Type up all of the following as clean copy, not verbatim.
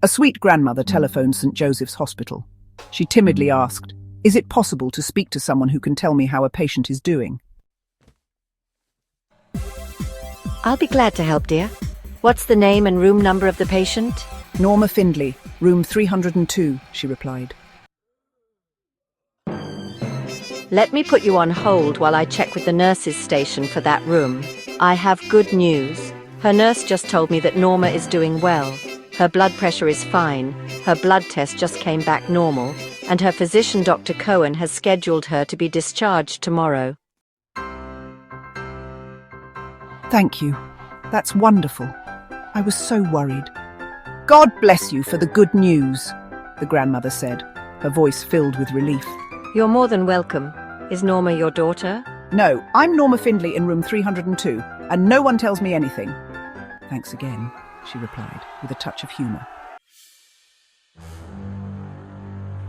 A sweet grandmother telephoned St. Joseph's Hospital. She timidly asked, "Is it possible to speak to someone who can tell me how a patient is doing?" I'll be glad to help, dear. What's the name and room number of the patient? "Norma Findlay, room 302, she replied. Let me put you on hold while I check with the nurses' station for that room. I have good news. Her nurse just told me that Norma is doing well. Her blood pressure is fine, her blood test just came back normal, and her physician Dr. Cohen has scheduled her to be discharged tomorrow. "Thank you. That's wonderful. I was so worried." "God bless you for the good news," the grandmother said, her voice filled with relief. You're more than welcome. Is Norma your daughter? "No, I'm Norma Findlay in room 302, and no one tells me anything." "Thanks again," she replied, with a touch of humour.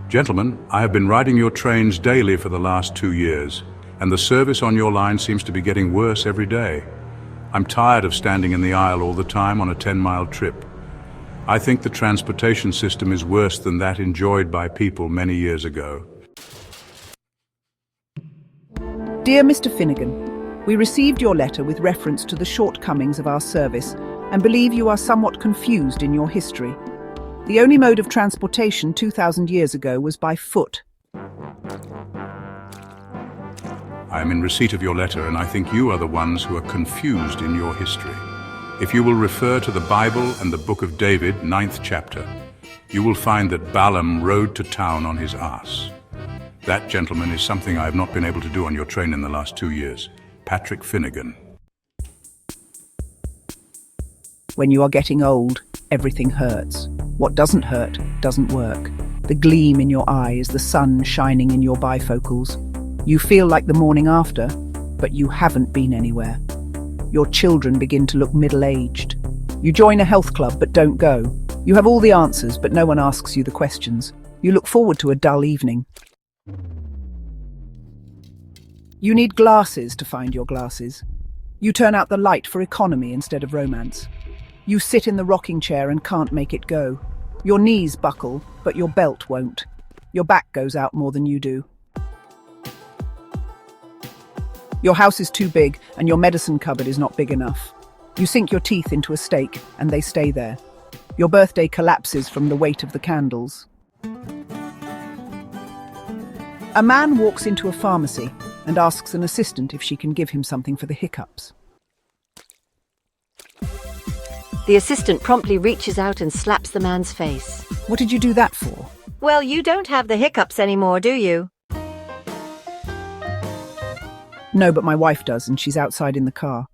Gentlemen, I have been riding your trains daily for the last 2 years, and the service on your line seems to be getting worse every day. I'm tired of standing in the aisle all the time on a 10-mile trip. I think the transportation system is worse than that enjoyed by people many years ago. "Dear Mr. Finnegan, we received your letter with reference to the shortcomings of our service and believe you are somewhat confused in your history. The only mode of transportation 2,000 years ago was by foot." I am in receipt of your letter, and I think you are the ones who are confused in your history. If you will refer to the Bible and the Book of David, 9th chapter, you will find that Balaam rode to town on his ass. That, gentleman, is something I have not been able to do on your train in the last 2 years. Patrick Finnegan. When you are getting old, everything hurts. What doesn't hurt doesn't work. The gleam in your eye is the sun shining in your bifocals. You feel like the morning after, but you haven't been anywhere. Your children begin to look middle-aged. You join a health club but don't go. You have all the answers, but no one asks you the questions. You look forward to a dull evening. You need glasses to find your glasses. You turn out the light for economy instead of romance. You sit in the rocking chair and can't make it go. Your knees buckle, but your belt won't. Your back goes out more than you do. Your house is too big and your medicine cupboard is not big enough. You sink your teeth into a steak and they stay there. Your birthday collapses from the weight of the candles. A man walks into a pharmacy and asks an assistant if she can give him something for the hiccups. The assistant promptly reaches out and slaps the man's face. "What did you do that for?" Well, you don't have the hiccups anymore, do you? "No, but my wife does, and she's outside in the car."